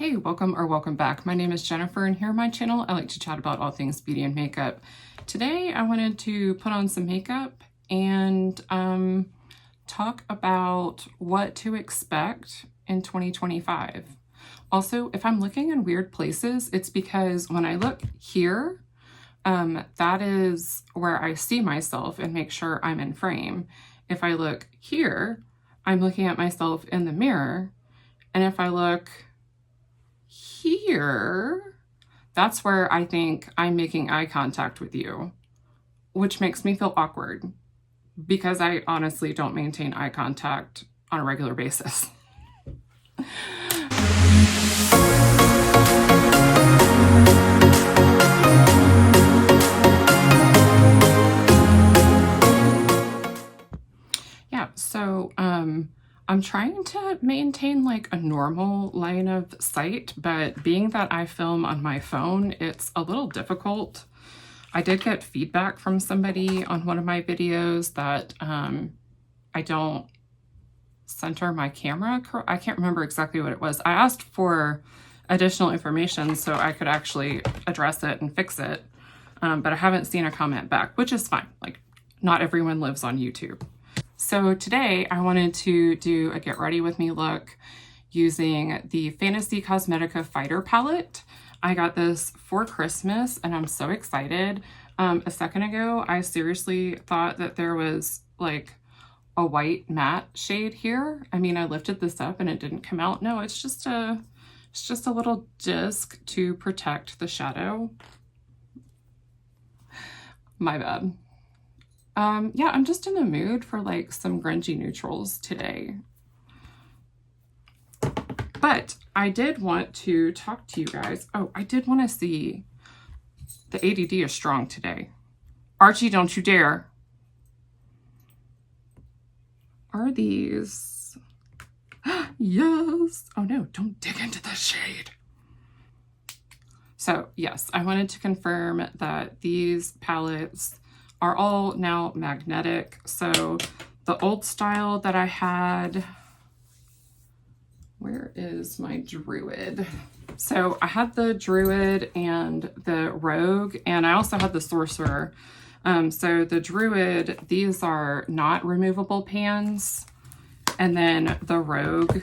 Hey, welcome back. My name is Jennifer, and here on my channel, I like to chat about all things beauty and makeup. Today, I wanted to put on some makeup and talk about what to expect in 2025. Also, if I'm looking in weird places, it's because when I look here, that is where I see myself and make sure I'm in frame. If I look here, I'm looking at myself in the mirror, and if I look here, that's where I think I'm making eye contact with you, which makes me feel awkward because I honestly don't maintain eye contact on a regular basis. Yeah, so I'm trying to maintain like a normal line of sight, but being that I film on my phone, it's a little difficult. I did get feedback from somebody on one of my videos that I don't center my camera. I can't remember exactly what it was. I asked for additional information so I could actually address it and fix it, but I haven't seen a comment back, which is fine. Like, not everyone lives on YouTube. So today I wanted to do a get ready with me look using the Fantasy Cosmetica Fighter palette. I got this for Christmas and I'm so excited. A second ago, I seriously thought that there was like a white matte shade here. I mean, I lifted this up and it didn't come out. No, it's just a little disc to protect the shadow. My bad. Yeah, I'm just in the mood for like some grungy neutrals today. But I did want to talk to you guys. Oh, I did want to see. The ADD is strong today. Archie, don't you dare. Are these? Yes. Oh no, don't dig into the shade. So yes, I wanted to confirm that these palettes are all now magnetic. So the old style that I had, where is my Druid? So I had the Druid and the Rogue, and I also had the Sorcerer. So the Druid, these are not removable pans. And then the Rogue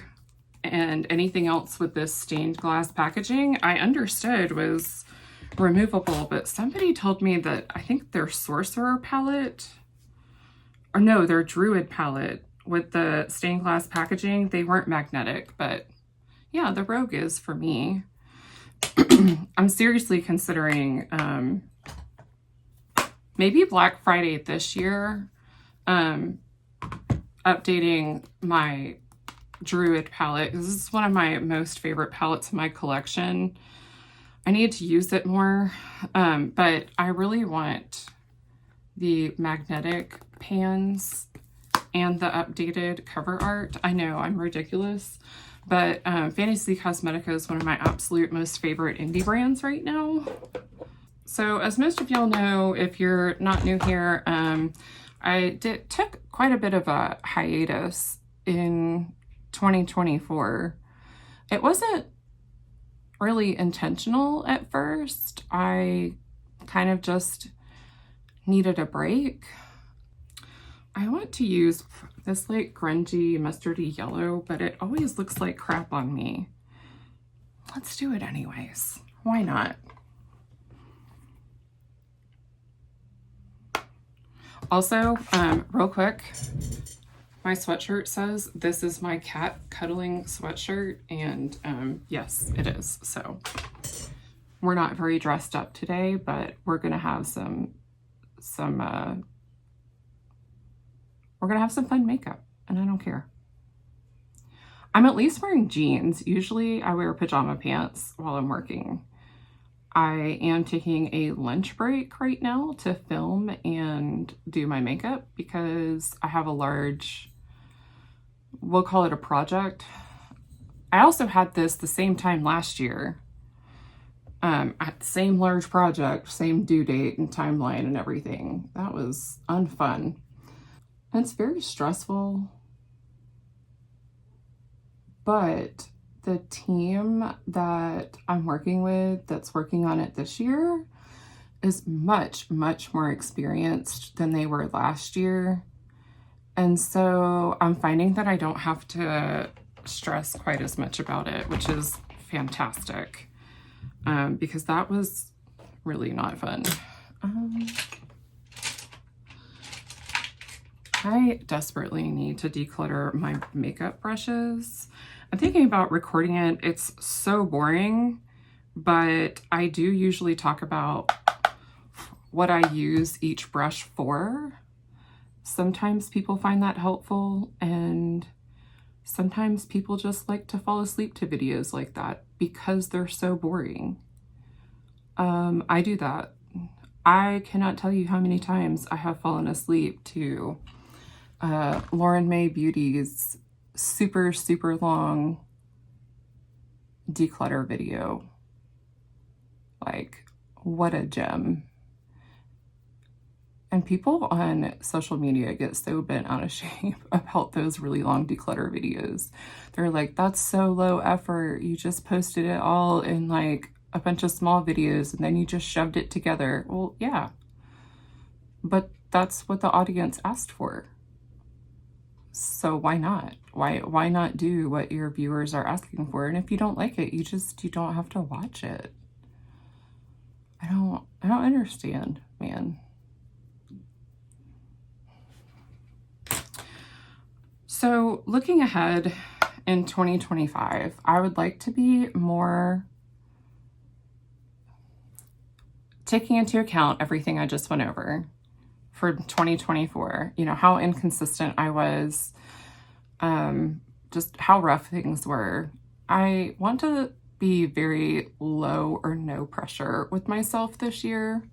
and anything else with this stained glass packaging, I understood was removable, but somebody told me that I think their Sorcerer palette, or no, their Druid palette with the stained glass packaging, they weren't magnetic, but yeah, the Rogue is for me. I'm seriously considering maybe Black Friday this year, updating my Druid palette. This is one of my most favorite palettes in my collection. I need to use it more, but I really want the magnetic pans and the updated cover art. I know I'm ridiculous, but Fantasy Cosmetica is one of my absolute most favorite indie brands right now. So as most of y'all know, if you're not new here, I took quite a bit of a hiatus in 2024. It wasn't really intentional at first. I kind of just needed a break. I want to use this like grungy mustardy yellow, but it always looks like crap on me. Let's do it anyways. Why not? Also, real quick, my sweatshirt says this is my cat cuddling sweatshirt, and yes, it is. So we're not very dressed up today, but we're gonna have some fun makeup, and I don't care. I'm at least wearing jeans. Usually I wear pajama pants while I'm working. I am taking a lunch break right now to film and do my makeup because I have a large, we'll call it a project. I also had this the same time last year. At the same large project, same due date and timeline and everything. That was unfun. And it's very stressful. But the team that I'm working with that's working on it this year is much, much more experienced than they were last year. And so I'm finding that I don't have to stress quite as much about it, which is fantastic, because that was really not fun. I desperately need to declutter my makeup brushes. I'm thinking about recording it. It's so boring, but I do usually talk about what I use each brush for. Sometimes people find that helpful, and sometimes people just like to fall asleep to videos like that because they're so boring. I do that. I cannot tell you how many times I have fallen asleep to Lauren May Beauty's super, super long declutter video. Like, what a gem. And people on social media get so bent out of shape about those really long declutter videos. They're like, that's so low effort. You just posted it all in like a bunch of small videos and then you just shoved it together. Well, yeah, but that's what the audience asked for. So why not? Why not do what your viewers are asking for? And if you don't like it, you don't have to watch it. I don't understand, man. So looking ahead in 2025, I would like to be more taking into account everything I just went over for 2024, you know, how inconsistent I was, just how rough things were. I want to be very low or no pressure with myself this year.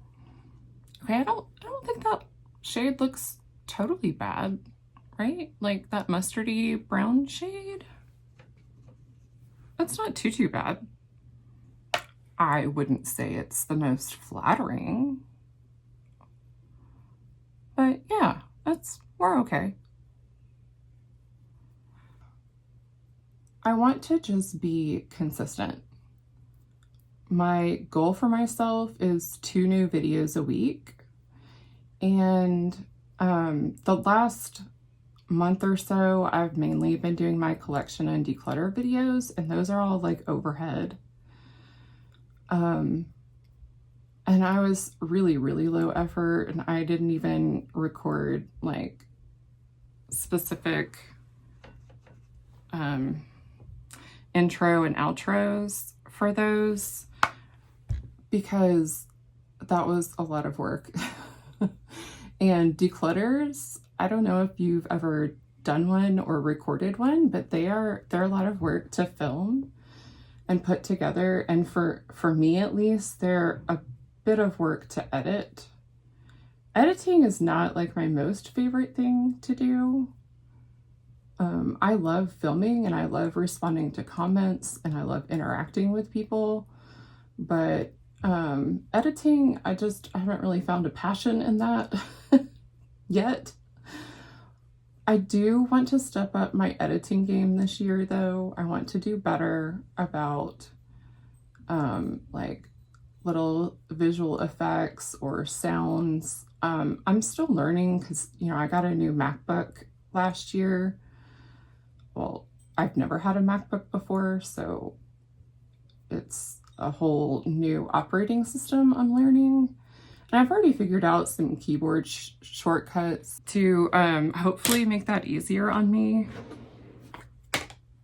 Okay, I don't think that shade looks totally bad, right? Like that mustardy brown shade. That's not too bad. I wouldn't say it's the most flattering, but yeah, we're okay. I want to just be consistent. My goal for myself is 2 new videos a week. And the last month or so, I've mainly been doing my collection and declutter videos, and those are all like overhead. And I was really, really low effort, and I didn't even record like specific intro and outros for those because that was a lot of work. And declutters, I don't know if you've ever done one or recorded one, but they're a lot of work to film and put together. And for me at least, they're a bit of work to edit. Editing is not like my most favorite thing to do. I love filming and I love responding to comments and I love interacting with people, but editing, I haven't really found a passion in that yet. I do want to step up my editing game this year though. I want to do better about like little visual effects or sounds. I'm still learning because, you know, I got a new MacBook last year. Well, I've never had a MacBook before, so it's a whole new operating system I'm learning. And I've already figured out some keyboard shortcuts to hopefully make that easier on me.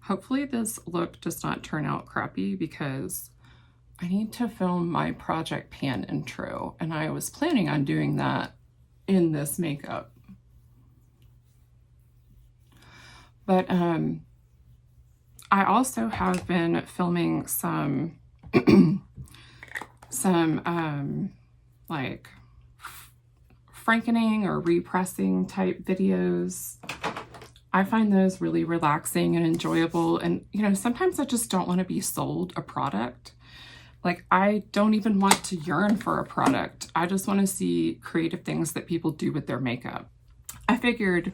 Hopefully this look does not turn out crappy because I need to film my Project Pan intro, and I was planning on doing that in this makeup. But I also have been filming some like frankening or repressing type videos. I find those really relaxing and enjoyable. And, you know, sometimes I just don't want to be sold a product. Like, I don't even want to yearn for a product. I just want to see creative things that people do with their makeup. I figured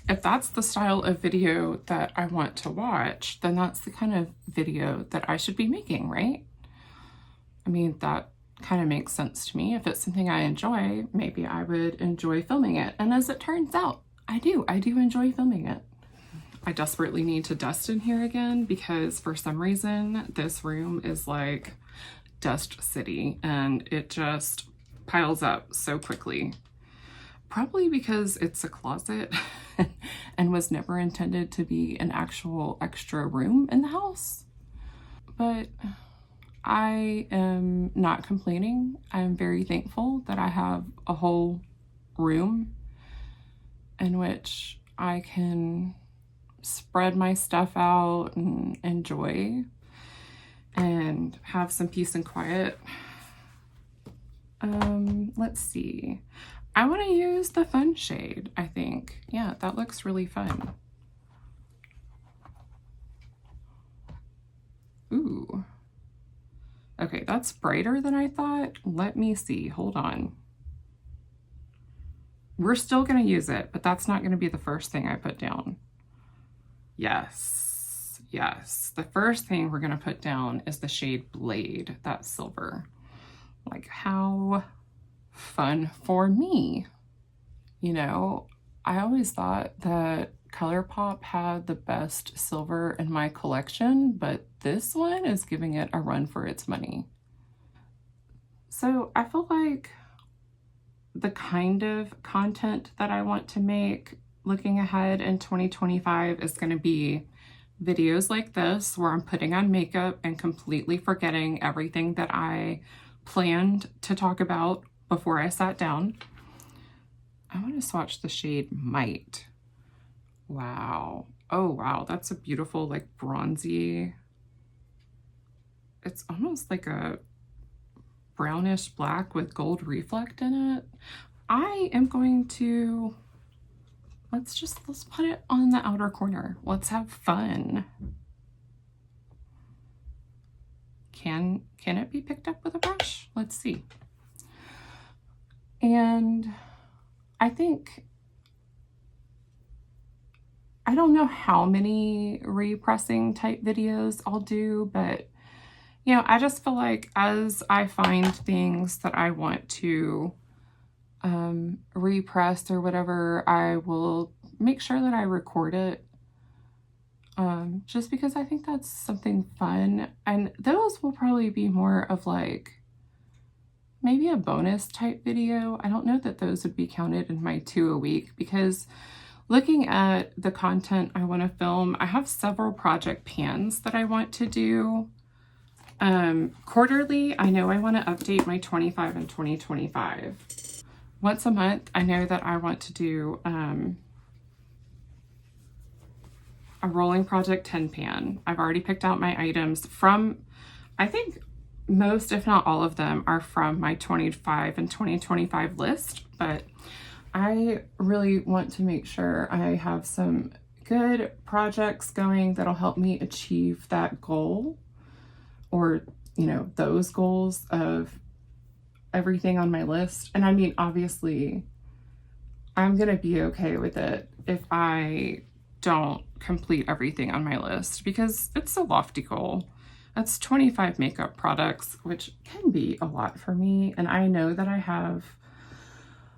if that's the style of video that I want to watch, then that's the kind of video that I should be making, right? I mean, that kind of makes sense to me. If it's something I enjoy, maybe I would enjoy filming it. And as it turns out, I do enjoy filming it. I desperately need to dust in here again because for some reason this room is like dust city and it just piles up so quickly. Probably because it's a closet and was never intended to be an actual extra room in the house. But I am not complaining. I'm very thankful that I have a whole room in which I can spread my stuff out and enjoy and have some peace and quiet. Let's see. I want to use the fun shade, I think. Yeah, that looks really fun. Ooh. Okay, that's brighter than I thought. Let me see. Hold on. We're still going to use it, but that's not going to be the first thing I put down. Yes, yes. The first thing we're going to put down is the shade Blade, that silver. Like, how fun for me. You know, I always thought that ColourPop had the best silver in my collection, but this one is giving it a run for its money. So I feel like the kind of content that I want to make looking ahead in 2025 is going to be videos like this where I'm putting on makeup and completely forgetting everything that I planned to talk about before I sat down. I want to swatch the shade Might. Wow. Oh, wow. That's a beautiful, like, bronzy. It's almost like a brownish black with gold reflect in it. I am going to, let's put it on the outer corner. Let's have fun. Can it be picked up with a brush? Let's see. And I think, I don't know how many repressing type videos I'll do, but you know, I just feel like as I find things that I want to repress or whatever, I will make sure that I record it. Just because I think that's something fun. And those will probably be more of like maybe a bonus type video. I don't know that those would be counted in my 2 a week because looking at the content I want to film, I have several project pans that I want to do. Quarterly, I know I want to update my 25 and 2025. Once a month, I know that I want to do a rolling project 10 pan. I've already picked out my items from, I think most, if not all of them, are from my 25 and 2025 list, but I really want to make sure I have some good projects going that'll help me achieve that goal, or, you know, those goals of everything on my list. And I mean, obviously, I'm going to be okay with it if I don't complete everything on my list because it's a lofty goal. That's 25 makeup products, which can be a lot for me. And I know that I have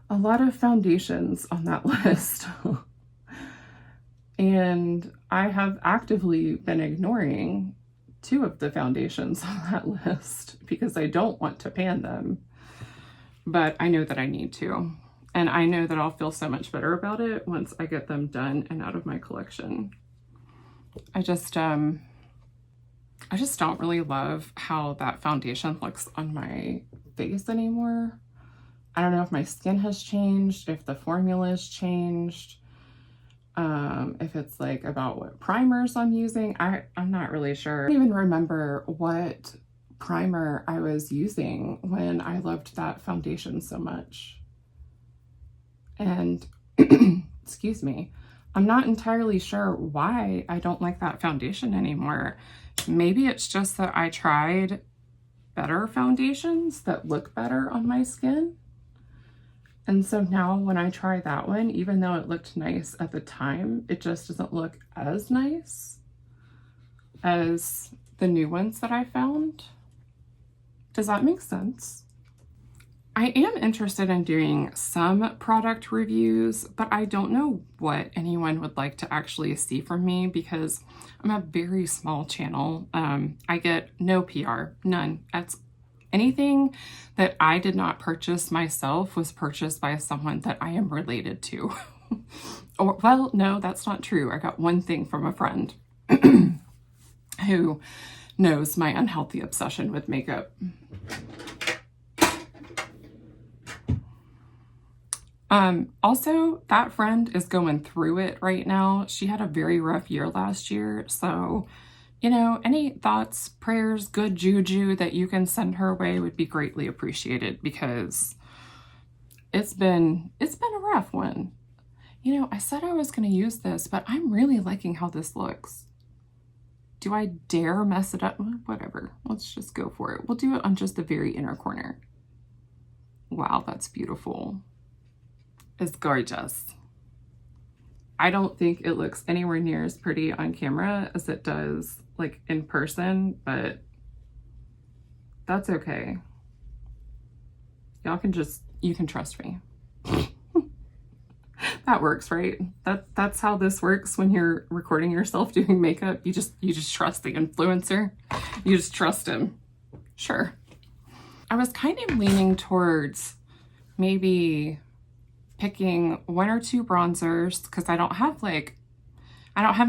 a lot of foundations on that list. And I have actively been ignoring 2 of the foundations on that list because I don't want to pan them. But I know that I need to. And I know that I'll feel so much better about it once I get them done and out of my collection. I just don't really love how that foundation looks on my face anymore. I don't know if my skin has changed, if the formula has changed, if it's like about what primers I'm using. I'm not really sure. I don't even remember what primer I was using when I loved that foundation so much. And excuse me, I'm not entirely sure why I don't like that foundation anymore. Maybe it's just that I tried better foundations that look better on my skin. And so now when I try that one, even though it looked nice at the time, it just doesn't look as nice as the new ones that I found. Does that make sense? I am interested in doing some product reviews, but I don't know what anyone would like to actually see from me because I'm a very small channel. I get no PR, none. That's anything that I did not purchase myself was purchased by someone that I am related to. Or, well, no, that's not true. I got one thing from a friend who knows my unhealthy obsession with makeup. Also, that friend is going through it right now. She had a very rough year last year. So, you know, any thoughts, prayers, good juju that you can send her way would be greatly appreciated because it's been a rough one. You know, I said I was going to use this, but I'm really liking how this looks. Do I dare mess it up? Whatever. Let's just go for it. We'll do it on just the very inner corner. Wow, that's beautiful. It's gorgeous. I don't think it looks anywhere near as pretty on camera as it does like in person, but that's okay. Y'all can just, you can trust me. That works, right? That's how this works when you're recording yourself doing makeup. You just trust the influencer. You just trust him. Sure. I was kind of leaning towards maybe picking one or two bronzers because I don't have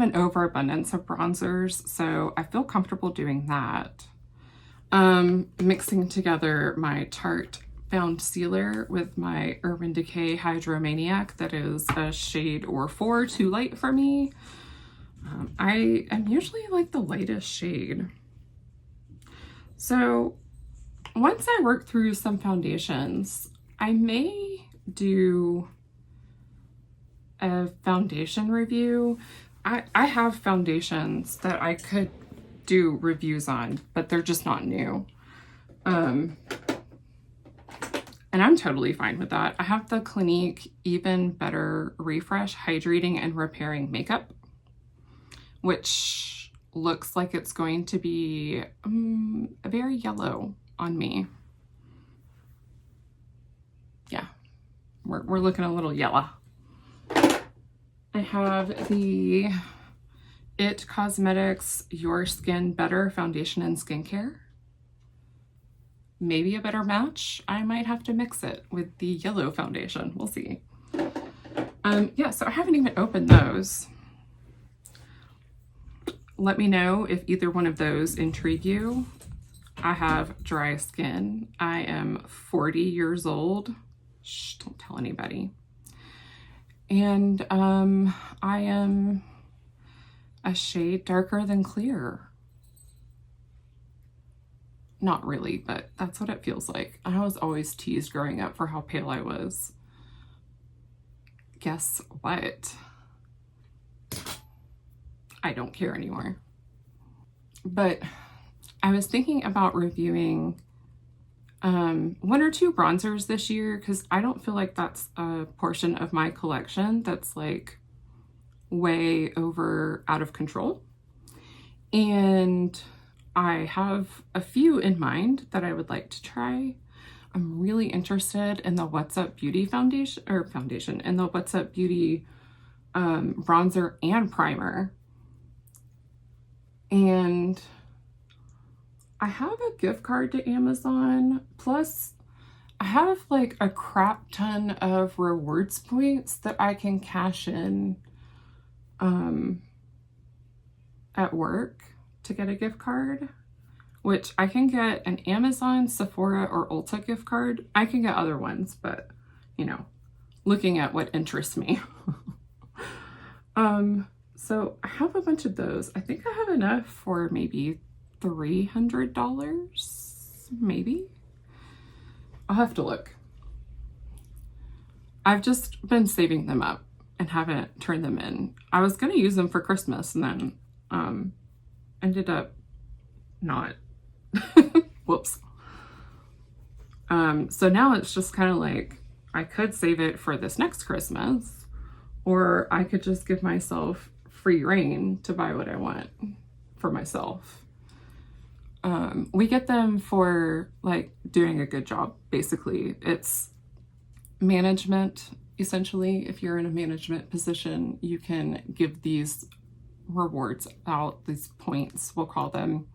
an overabundance of bronzers, so I feel comfortable doing that. Mixing together my Tarte Found Sealer with my Urban Decay Hydromaniac that is a shade or 4 too light for me. I am usually like the lightest shade. So once I work through some foundations, I may do a foundation review. I have foundations that I could do reviews on, but they're just not new. And I'm totally fine with that. I have the Clinique Even Better Refresh Hydrating and Repairing Makeup, which looks like it's going to be very yellow on me. Yeah, we're looking a little yellow. I have the It Cosmetics Your Skin Better Foundation and Skincare. Maybe a better match. I might have to mix it with the yellow foundation. We'll see. Yeah, so I haven't even opened those. Let me know if either one of those intrigue you. I have dry skin. I am 40 years old. Shh, don't tell anybody. And I am a shade darker than clear. Not really, but that's what it feels like. I was always teased growing up for how pale I was. Guess what? I don't care anymore. But I was thinking about reviewing one or two bronzers this year because I don't feel like that's a portion of my collection that's like way over out of control. And I have a few in mind that I would like to try. I'm really interested in the What's Up Beauty and the What's Up Beauty bronzer and primer. And I have a gift card to Amazon, plus I have like a crap ton of rewards points that I can cash in at work to get a gift card, which I can get an Amazon, Sephora, or Ulta gift card. I can get other ones, but you know, looking at what interests me. So I have a bunch of those. I think I have enough for maybe $300, maybe. I'll have to look. I've just been saving them up and haven't turned them in. I was gonna use them for Christmas and then ended up not. Whoops. So now it's just kind of like I could save it for this next Christmas, or I could just give myself free reign to buy what I want for myself. We get them for like doing a good job. Basically, it's management. Essentially, if you're in a management position, you can give these rewards out, these points, we'll call them.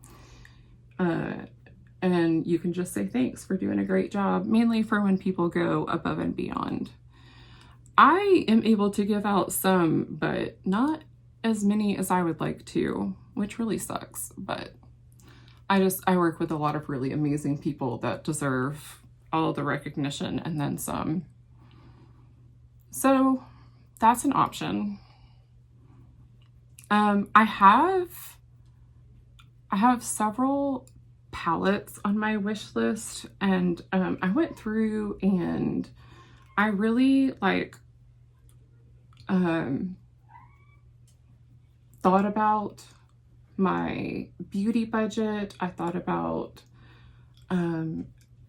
And you can just say thanks for doing a great job, mainly for when people go above and beyond. I am able to give out some, but not as many as I would like to, which really sucks. But I work with a lot of really amazing people that deserve all the recognition and then some. So that's an option. I have several palettes on my wish list, and I went through and I really like thought about my beauty budget. I thought about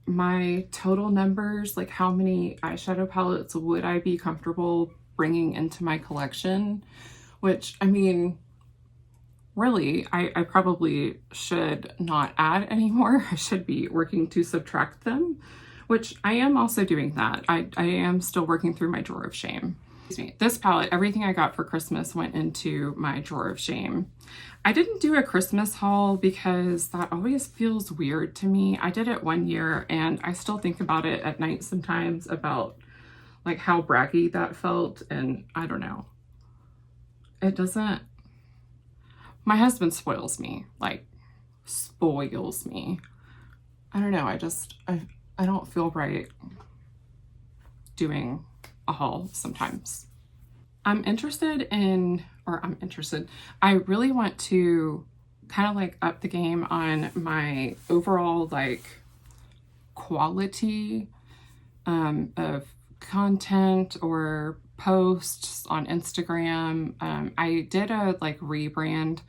my total numbers, like how many eyeshadow palettes would I be comfortable bringing into my collection, which, I mean, really, I probably should not add anymore. I should be working to subtract them, which I am also doing that. I am still working through my drawer of shame. Excuse me. This palette, everything I got for Christmas went into my drawer of shame. I didn't do a Christmas haul because that always feels weird to me. I did it one year and I still think about it at night sometimes, about like how braggy that felt, and I don't know. It doesn't, my husband spoils me, like spoils me. I don't know, I don't feel right doing a haul sometimes. I really want to kind of like up the game on my overall like quality of content or posts on Instagram. I did a like rebrand,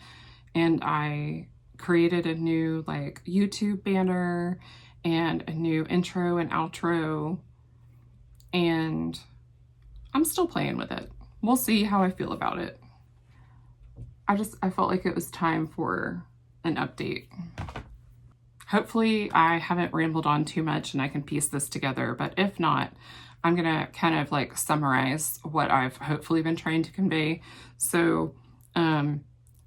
and I created a new like YouTube banner and a new intro and outro, and I'm still playing with it. We'll see how I feel about it. I felt like it was time for an update. Hopefully I haven't rambled on too much and I can piece this together, but if not, I'm gonna kind of like summarize what I've hopefully been trying to convey. So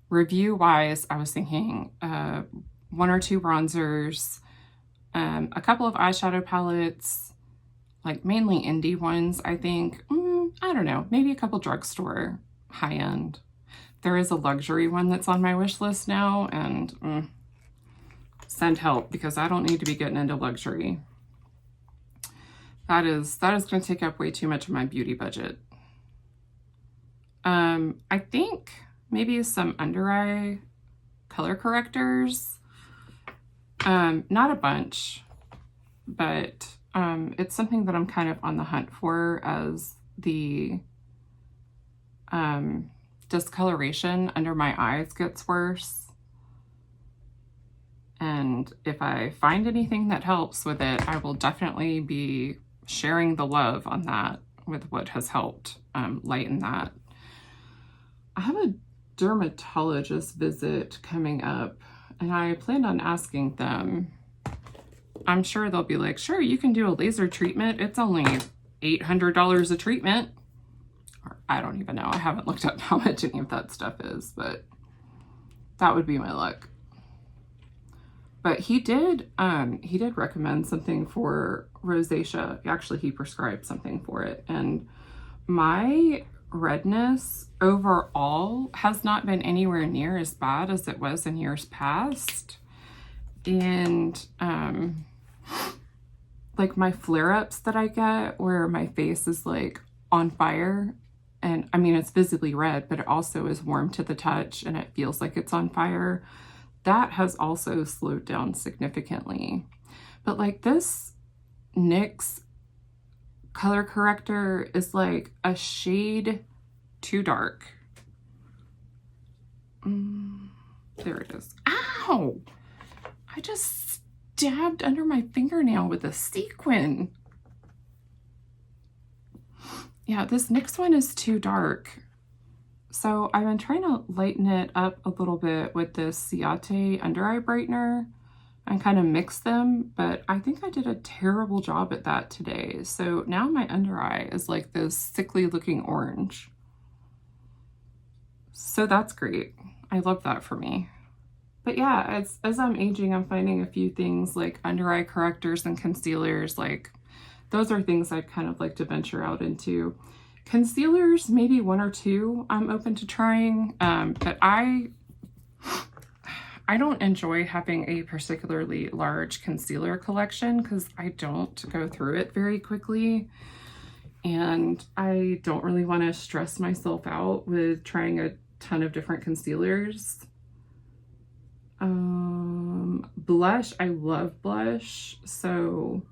review wise, I was thinking 1 or 2 bronzers, a couple of eyeshadow palettes, like mainly indie ones, I think. I don't know, maybe a couple drugstore high-end. There is a luxury one that's on my wish list now, and send help, because I don't need to be getting into luxury. That is going to take up way too much of my beauty budget. I think maybe some under eye color correctors. Not a bunch, but it's something that I'm kind of on the hunt for as the discoloration under my eyes gets worse. And if I find anything that helps with it, I will definitely be sharing the love on that with what has helped lighten that. I have a dermatologist visit coming up, and I plan on asking them. I'm sure they'll be like, sure, you can do a laser treatment. It's only $800 a treatment. Or I don't even know. I haven't looked up how much any of that stuff is, but that would be my luck. But he did recommend something for rosacea. Actually, he prescribed something for it. And my redness overall has not been anywhere near as bad as it was in years past. And like my flare-ups that I get where my face is like on fire, and I mean, it's visibly red, but it also is warm to the touch and it feels like it's on fire. That has also slowed down significantly. But like this NYX color corrector is like a shade too dark. There it is. Ow! I just stabbed under my fingernail with a sequin. Yeah, this next one is too dark. So I've been trying to lighten it up a little bit with this Chatty under eye brightener and kind of mix them, but I think I did a terrible job at that today. So now my under eye is like this sickly looking orange. So that's great. I love that for me. But yeah, as I'm aging, I'm finding a few things like under eye correctors and concealers. Like those are things I'd kind of like to venture out into. Concealers, maybe one or two I'm open to trying, but I don't enjoy having a particularly large concealer collection because I don't go through it very quickly. And I don't really want to stress myself out with trying a ton of different concealers. Blush, I love blush. So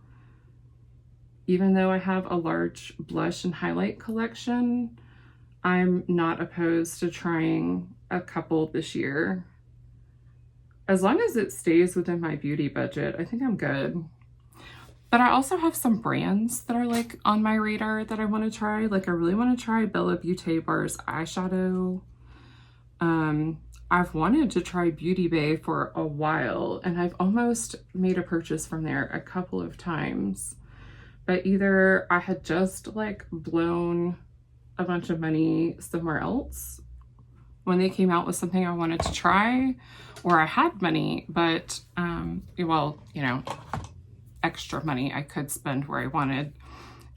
even though I have a large blush and highlight collection, I'm not opposed to trying a couple this year. As long as it stays within my beauty budget, I think I'm good. But I also have some brands that are like on my radar that I want to try. Like I really want to try Bella Beauté Bar's eyeshadow. I've wanted to try Beauty Bay for a while, and I've almost made a purchase from there a couple of times. But either I had just like blown a bunch of money somewhere else when they came out with something I wanted to try, or I had money, but well, you know, extra money I could spend where I wanted,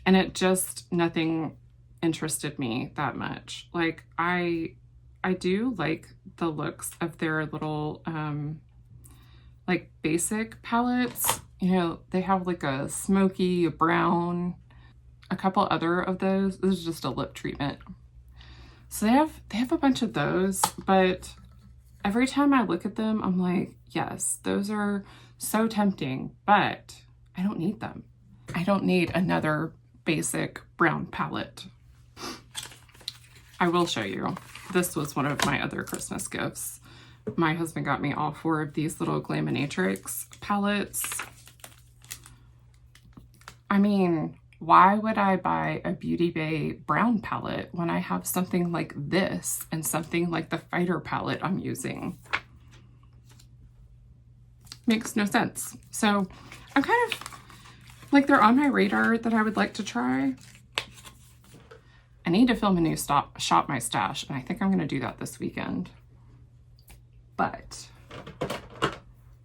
and it just, nothing interested me that much. Like I do like the looks of their little like basic palettes. You know, they have like a smoky, a brown, a couple other of those. This is just a lip treatment. So they have a bunch of those, but every time I look at them, I'm like, yes, those are so tempting, but I don't need them. I don't need another basic brown palette. I will show you. This was one of my other Christmas gifts. My husband got me all 4 of these little Glaminatrix palettes. I mean, why would I buy a Beauty Bay brown palette when I have something like this and something like the Fighter palette I'm using? Makes no sense. So I'm kind of like, they're on my radar that I would like to try. I need to film a new Shop My Stash, and I think I'm going to do that this weekend. But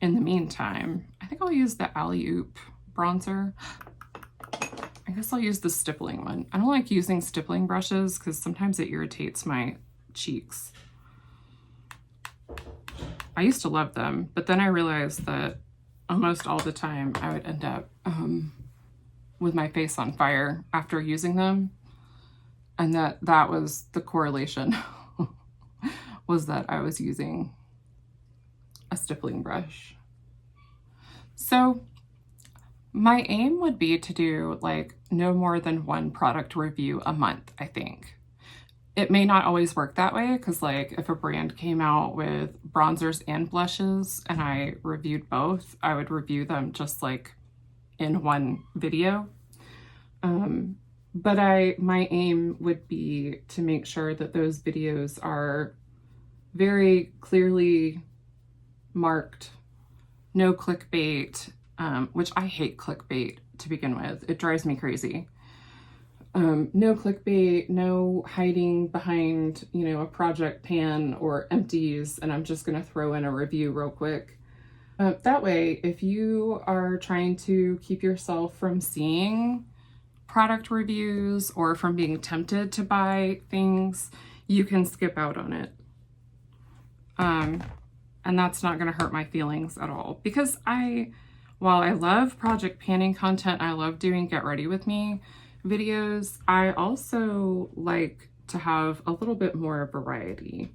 in the meantime, I think I'll use the Alley Oop bronzer. I guess I'll use the stippling one. I don't like using stippling brushes because sometimes it irritates my cheeks. I used to love them, but then I realized that almost all the time I would end up with my face on fire after using them. And that was the correlation, was that I was using a stippling brush. So my aim would be to do like no more than 1 product review a month, I think. It may not always work that way because like if a brand came out with bronzers and blushes and I reviewed both, I would review them just like in one video. But my aim would be to make sure that those videos are very clearly marked, no clickbait, which I hate clickbait to begin with. It drives me crazy. No clickbait, no hiding behind, you know, a project pan or empties, and I'm just going to throw in a review real quick. That way, if you are trying to keep yourself from seeing product reviews or from being tempted to buy things, you can skip out on it. And that's not going to hurt my feelings at all, because while I love project panning content, I love doing get ready with me videos, I also like to have a little bit more variety.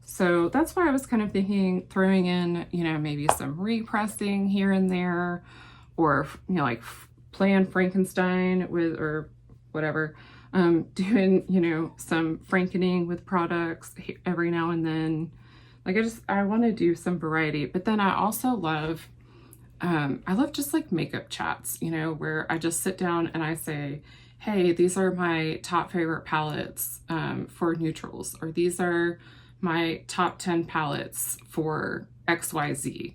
So that's why I was kind of thinking throwing in, you know, maybe some repressing here and there, or, you know, like playing Frankenstein with, or whatever, doing, you know, some frankening with products every now and then. Like I want to do some variety, but then I also love, I love just like makeup chats, you know, where I just sit down and I say, hey, these are my top favorite palettes for neutrals, or these are my top 10 palettes for XYZ.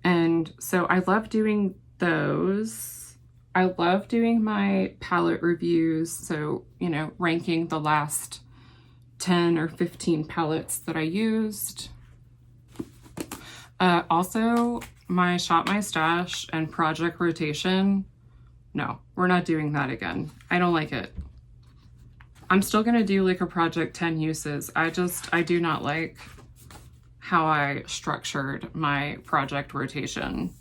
And so I love doing those. I love doing my palette reviews. So, you know, ranking the last 10 or 15 palettes that I used. Also, my Shop My Stash and project rotation. No, we're not doing that again. I don't like it. I'm still gonna do like a project 10 uses. I do not like how I structured my project rotation.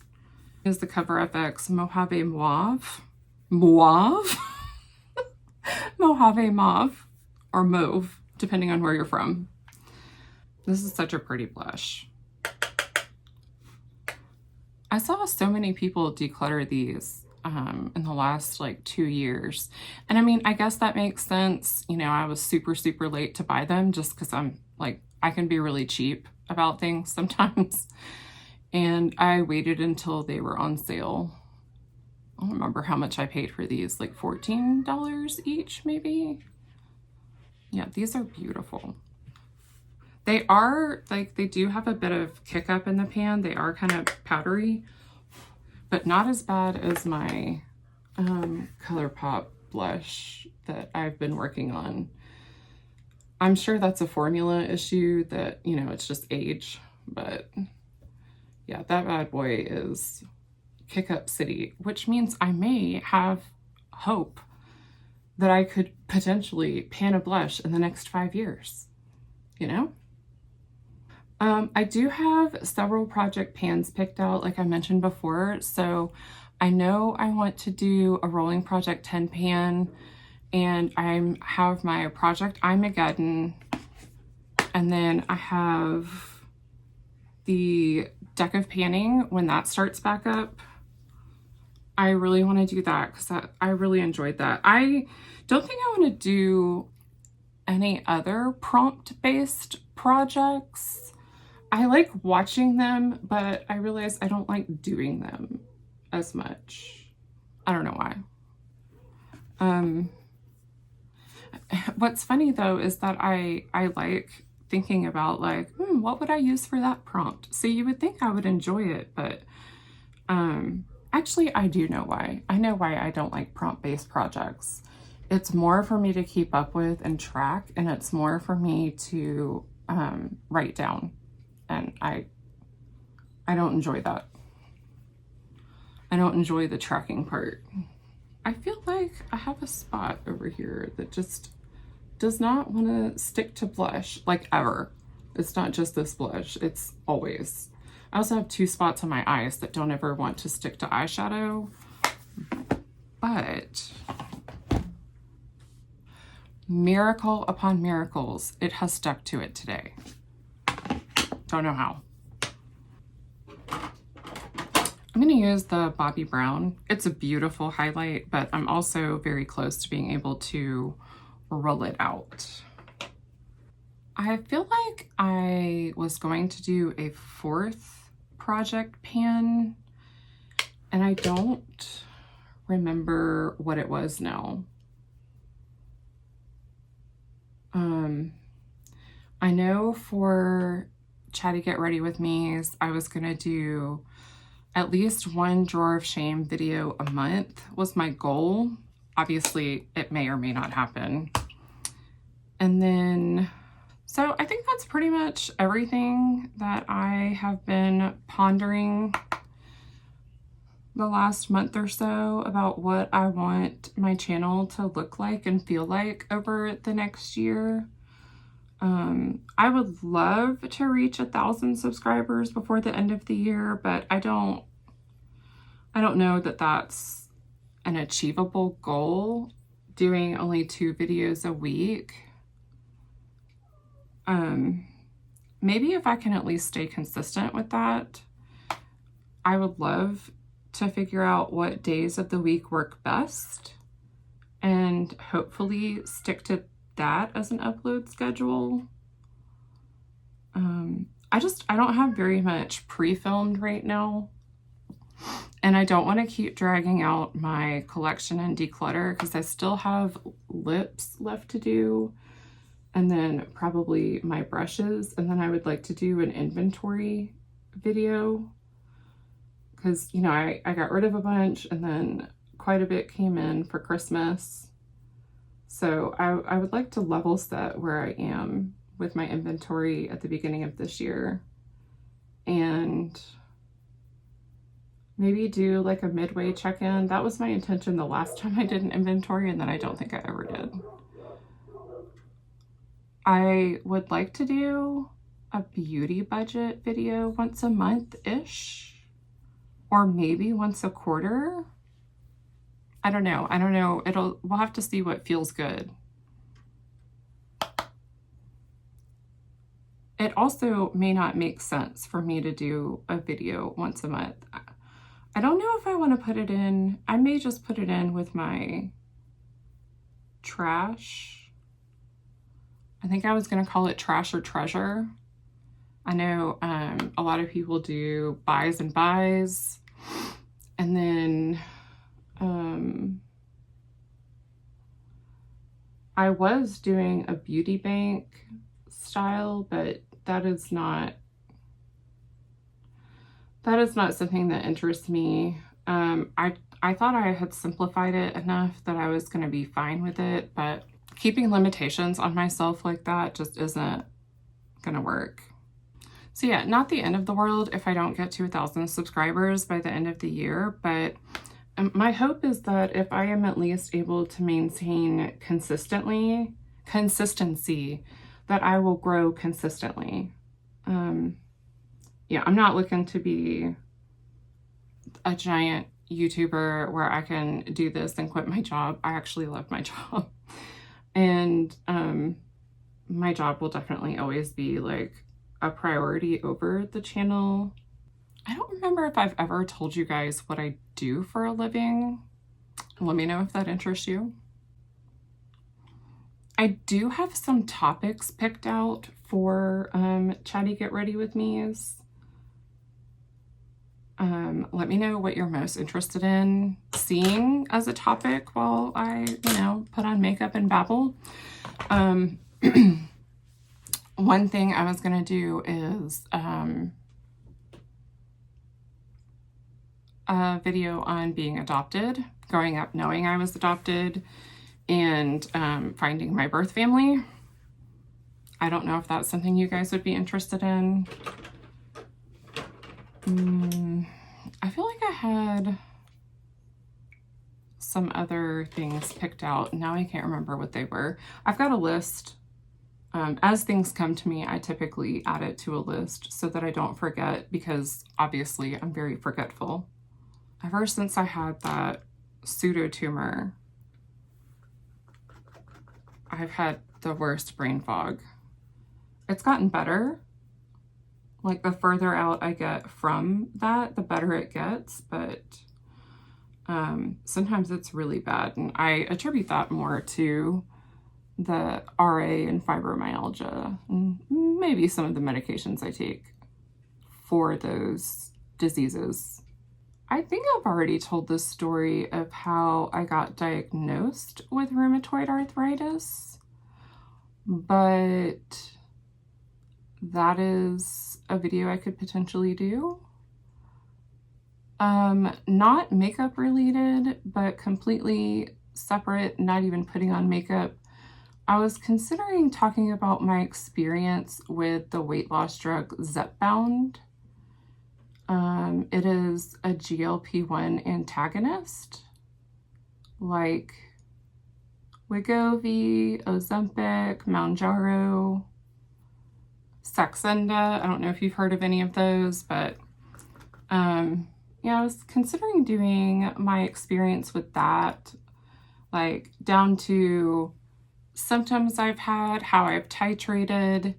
Is the Cover FX Mojave Mauve? Mauve? Mojave Mauve or Mauve, depending on where you're from. This is such a pretty blush. I saw so many people declutter these in the last like 2 years. And I mean, I guess that makes sense. You know, I was super, super late to buy them just because I'm like, I can be really cheap about things sometimes. And I waited until they were on sale. I don't remember how much I paid for these, like $14 each, maybe. Yeah, these are beautiful. They are, like, they do have a bit of kick up in the pan. They are kind of powdery, but not as bad as my ColourPop blush that I've been working on. I'm sure that's a formula issue that, you know, it's just age, but yeah, that bad boy is kick up city, which means I may have hope that I could potentially pan a blush in the next 5 years, you know? I do have several project pans picked out, like I mentioned before. So I know I want to do a rolling project 10 pan, and I have my project Imageddon, and then I have the deck of panning when that starts back up. I really want to do that because I really enjoyed that. I don't think I want to do any other prompt-based projects. I like watching them, but I realize I don't like doing them as much. I don't know why. What's funny though is that I like thinking about like, what would I use for that prompt? So you would think I would enjoy it, but actually I do know why. I know why I don't like prompt-based projects. It's more for me to keep up with and track, and it's more for me to write down. And I don't enjoy that. I don't enjoy the tracking part. I feel like I have a spot over here that just does not want to stick to blush, like ever. It's not just this blush, it's always. I also have 2 spots on my eyes that don't ever want to stick to eyeshadow, but miracle upon miracles, it has stuck to it today. Don't know how. I'm going to use the Bobbi Brown. It's a beautiful highlight, but I'm also very close to being able to roll it out. I feel like I was going to do a 4th project pan, and I don't remember what it was now. I know for Chatty Get Ready With Me's, I was gonna do at least 1 drawer of shame video a month was my goal. Obviously, it may or may not happen. And then, so I think that's pretty much everything that I have been pondering the last month or so about what I want my channel to look like and feel like over the next year. I would love to reach 1,000 subscribers before the end of the year, but I don't know that that's an achievable goal, doing only 2 videos a week. Maybe if I can at least stay consistent with that. I would love to figure out what days of the week work best and hopefully stick to that as an upload schedule. I don't have very much pre-filmed right now, And I don't want to keep dragging out my collection and declutter because I still have lips left to do, and then probably my brushes. And then I would like to do an inventory video because, you know, I got rid of a bunch and then quite a bit came in for Christmas. So I would like to level set where I am with my inventory at the beginning of this year, and maybe do like a midway check-in. That was my intention the last time I did an inventory, and then I don't think I ever did. I would like to do a beauty budget video once a month-ish, or maybe once a quarter. I don't know. We'll have to see what feels good. It also may not make sense for me to do a video once a month. I don't know if I want to put it in. I may just put it in with my trash. I think I was going to call it trash or treasure. I know a lot of people do buys and buys. And then I was doing a beauty bank style, but that is not something that interests me. I thought I had simplified it enough that I was going to be fine with it, but keeping limitations on myself like that just isn't going to work. So yeah, not the end of the world if I don't get to 1,000 subscribers by the end of the year, but my hope is that if I am at least able to maintain consistency, that I will grow consistently. Yeah, I'm not looking to be a giant YouTuber where I can do this and quit my job. I actually love my job. And my job will definitely always be like a priority over the channel. I don't remember if I've ever told you guys what I do for a living. Let me know if that interests you. I do have some topics picked out for Chatty Get Ready With Me's. Let me know what you're most interested in seeing as a topic while I, put on makeup and babble. One thing I was going to do is a video on being adopted, growing up knowing I was adopted, and finding my birth family. I don't know if that's something you guys would be interested in. I feel like I had some other things picked out. Now I can't remember what they were. I've got a list. As things come to me, I typically add it to a list so that I don't forget, because obviously I'm very forgetful. Ever since I had that pseudo tumor, I've had the worst brain fog. It's gotten better. Like, the further out I get from that, the better it gets, but sometimes it's really bad. And I attribute that more to the RA and fibromyalgia, and maybe some of the medications I take for those diseases. I think I've already told this story of how I got diagnosed with rheumatoid arthritis, but that is a video I could potentially do. Not makeup related, but completely separate, not even putting on makeup. I was considering talking about my experience with the weight loss drug Zepbound. It is a GLP-1 antagonist, like Wegovy, Ozempic, Mounjaro, Saxenda. I don't know if you've heard of any of those, but yeah, I was considering doing my experience with that, like down to symptoms I've had, how I've titrated,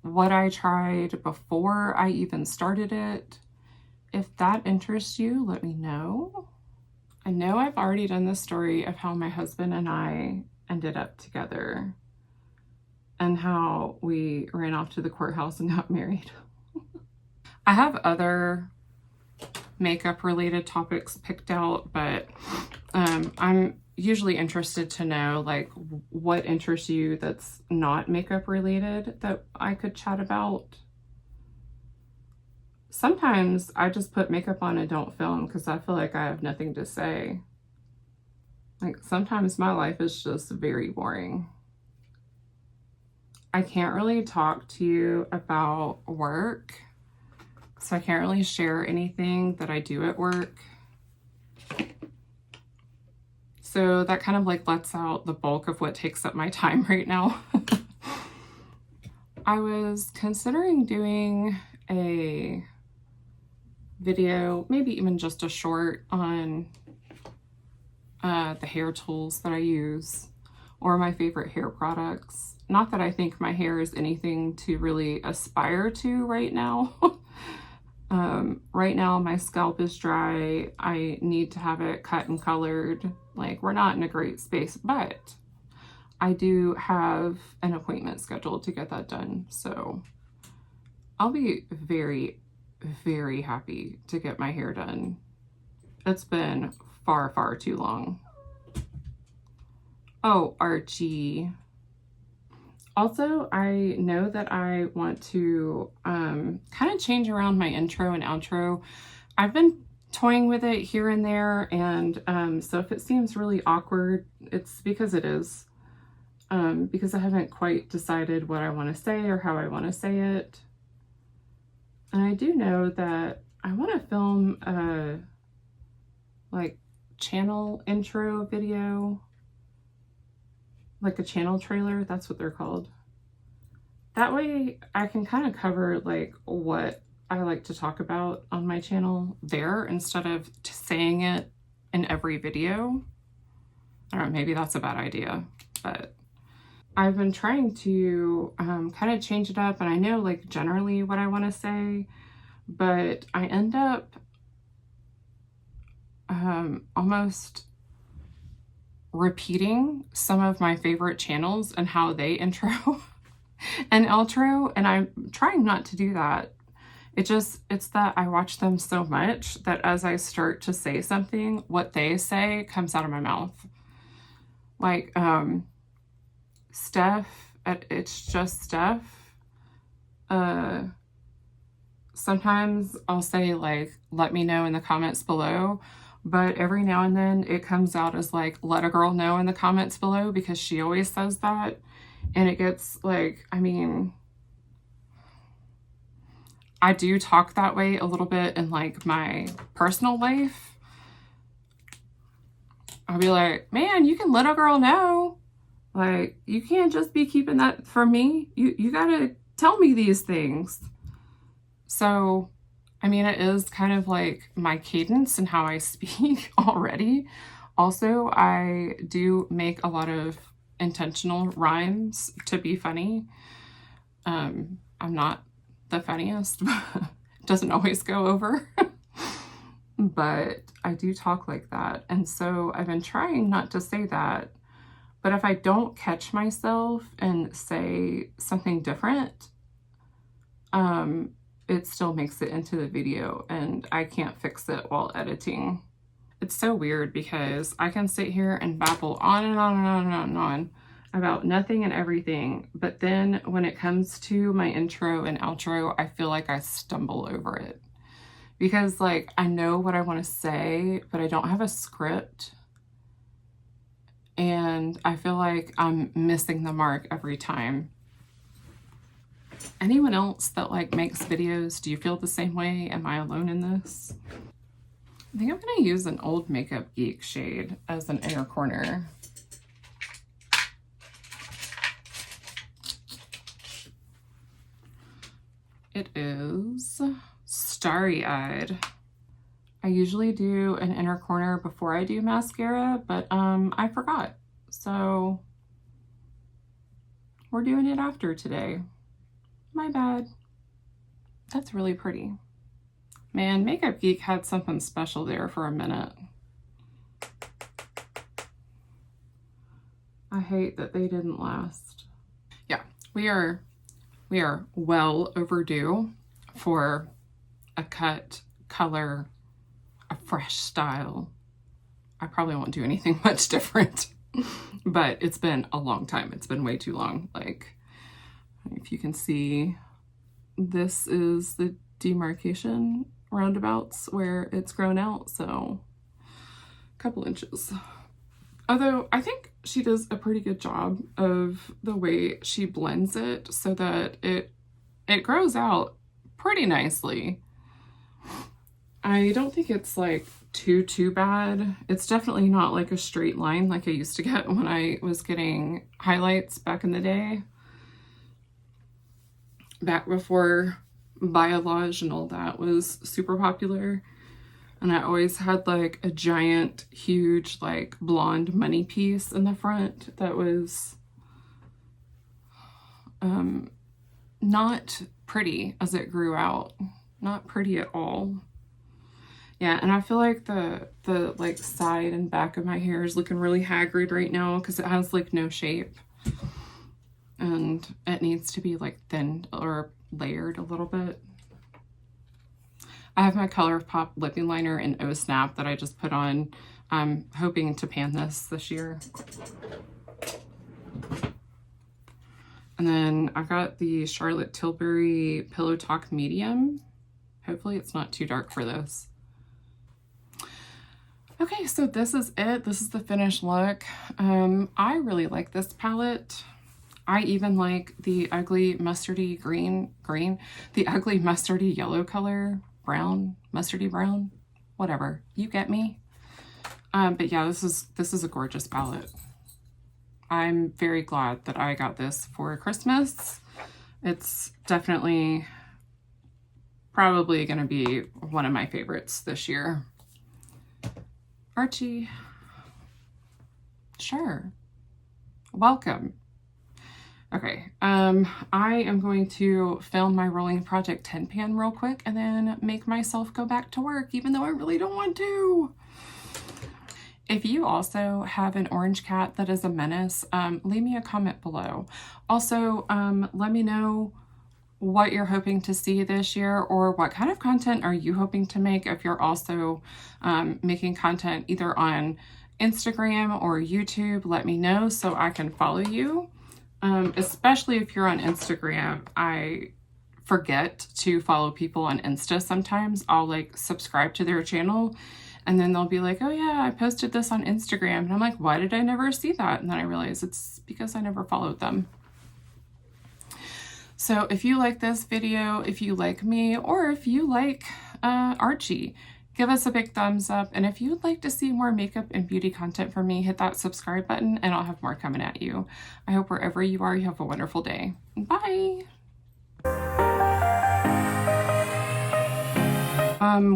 what I tried before I even started it. If that interests you, let me know. I know I've already done the story of how my husband and I ended up together and how we ran off to the courthouse and got married. I have other makeup related topics picked out, but I'm usually interested to know like what interests you that's not makeup related that I could chat about. Sometimes I just put makeup on and don't film because I feel like I have nothing to say. Like sometimes my life is just very boring. I can't really talk to you about work, so I can't really share anything that I do at work. So that kind of like lets out the bulk of what takes up my time right now. I was considering doing a video, maybe even just a short on the hair tools that I use or my favorite hair products. Not that I think my hair is anything to really aspire to right now. Right now my scalp is dry. I need to have it cut and colored. Like we're not in a great space, but I do have an appointment scheduled to get that done. So I'll be very, very happy to get my hair done. It's been far, far too long. Oh, Archie. Also, I know that I want to kind of change around my intro and outro. I've been toying with it here and there, and so if it seems really awkward, it's because it is. Because I haven't quite decided what I want to say or how I want to say it. And I do know that I want to film a like channel intro video, like a channel trailer. That's what they're called. That way I can kind of cover like what I like to talk about on my channel there instead of saying it in every video. I don't know, maybe that's a bad idea, but I've been trying to kind of change it up, and I know like generally what I want to say, but I end up almost repeating some of my favorite channels and how they intro and outro, and I'm trying not to do that. It's that I watch them so much that as I start to say something, what they say comes out of my mouth. Like Steph, it's just Steph. Sometimes I'll say like, let me know in the comments below, but every now and then it comes out as like, let a girl know in the comments below, because she always says that. And it gets like, I mean, I do talk that way a little bit in like my personal life. I'll be like, man, you can let a girl know. Like, you can't just be keeping that from me. You gotta tell me these things. So, I mean, it is kind of like my cadence and how I speak already. Also, I do make a lot of intentional rhymes to be funny. I'm not the funniest, but it doesn't always go over. But I do talk like that. And so I've been trying not to say that. But if I don't catch myself and say something different, it still makes it into the video, and I can't fix it while editing. It's so weird because I can sit here and babble on and on and on and on and on about nothing and everything, but then when it comes to my intro and outro, I feel like I stumble over it. Because like I know what I want to say, but I don't have a script. And I feel like I'm missing the mark every time. Anyone else that like makes videos, do you feel the same way? Am I alone in this? I think I'm gonna use an Old Makeup Geek shade as an inner corner. It is Starry Eyed. I usually do an inner corner before I do mascara, but I forgot. So we're doing it after today. My bad. That's really pretty. Man, Makeup Geek had something special there for a minute. I hate that they didn't last. Yeah, we are well overdue for a cut, color, fresh style. I probably won't do anything much different, but it's been a long time. It's been way too long. Like, if you can see, this is the demarcation roundabouts where it's grown out, so a couple inches. Although I think she does a pretty good job of the way she blends it so that it grows out pretty nicely. I don't think it's like too bad. It's definitely not like a straight line like I used to get when I was getting highlights back in the day. Back before Biolage and all that was super popular. And I always had like a giant, huge, like blonde money piece in the front that was not pretty as it grew out. Not pretty at all. Yeah, and I feel like the like side and back of my hair is looking really haggard right now because it has like no shape. And it needs to be like thinned or layered a little bit. I have my ColourPop lipping liner in Oh Snap that I just put on. I'm hoping to pan this year. And then I got the Charlotte Tilbury Pillow Talk Medium. Hopefully it's not too dark for this. Okay, so this is it. This is the finished look. I really like this palette. I even like the ugly mustardy green, the ugly mustardy yellow color. Brown, mustardy brown, whatever, you get me. But yeah, this is a gorgeous palette. I'm very glad that I got this for Christmas. It's definitely probably gonna be one of my favorites this year. Archie, sure, welcome. Okay, I am going to film my rolling project 10 pan real quick and then make myself go back to work, even though I really don't want to. If you also have an orange cat that is a menace, leave me a comment below. Also, let me know what you're hoping to see this year, or what kind of content are you hoping to make if you're also making content either on Instagram or YouTube. Let me know so I can follow you. Especially if you're on Instagram. I forget to follow people on Insta sometimes. I'll like subscribe to their channel and then they'll be like, oh yeah, I posted this on Instagram. And I'm like, why did I never see that? And then I realize it's because I never followed them. So if you like this video, if you like me, or if you like Archie, give us a big thumbs up. And if you'd like to see more makeup and beauty content from me, hit that subscribe button and I'll have more coming at you. I hope wherever you are, you have a wonderful day. Bye.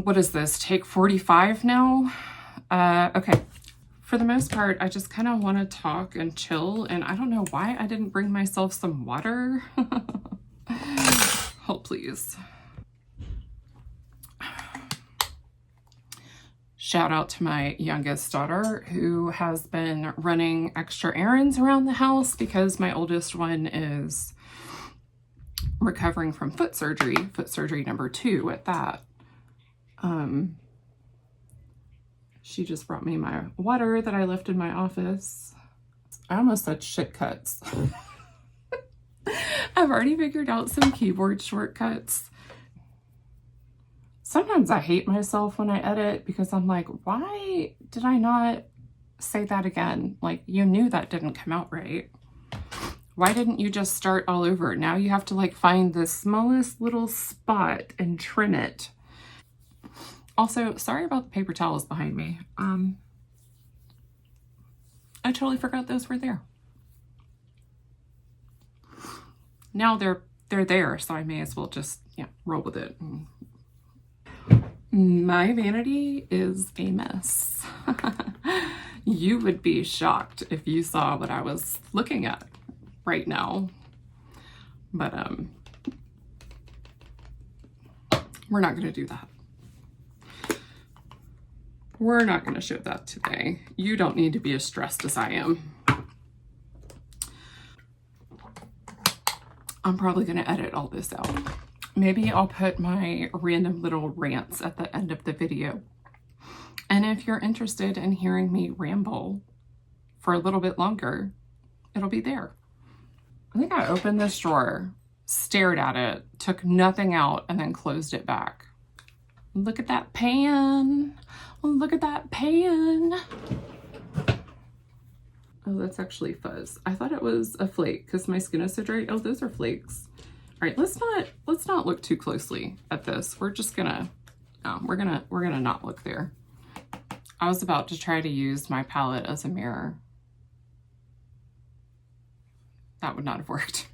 What is this? Take 45 now? Okay. For the most part, I just kind of want to talk and chill, and I don't know why I didn't bring myself some water. Hold please. Shout out to my youngest daughter who has been running extra errands around the house because my oldest one is recovering from foot surgery number 2 at that. She just brought me my water that I left in my office. I almost said shit cuts. I've already figured out some keyboard shortcuts. Sometimes I hate myself when I edit because I'm like, why did I not say that again? Like, you knew that didn't come out right. Why didn't you just start all over? Now you have to like find the smallest little spot and trim it. Also, sorry about the paper towels behind me. I totally forgot those were there. Now they're there, so I may as well just, yeah, roll with it. My vanity is a mess. You would be shocked if you saw what I was looking at right now. But we're not going to do that. We're not going to show that today. You don't need to be as stressed as I am. I'm probably going to edit all this out. Maybe I'll put my random little rants at the end of the video And if you're interested in hearing me ramble for a little bit longer, it'll be there. I think I opened this drawer, stared at it, took nothing out, and then closed it back. Look at that pan. Look at that pan. Oh, that's actually fuzz. I thought it was a flake because my skin is so dry. Oh, those are flakes. All right, let's not look too closely at this. We're just gonna, no, we're gonna not look there. I was about to try to use my palette as a mirror. That would not have worked.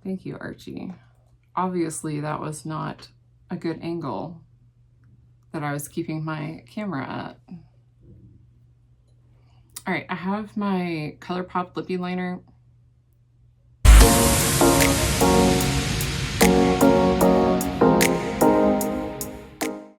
Thank you, Archie. Obviously, that was not a good angle that I was keeping my camera at. All right, I have my ColourPop lippy liner.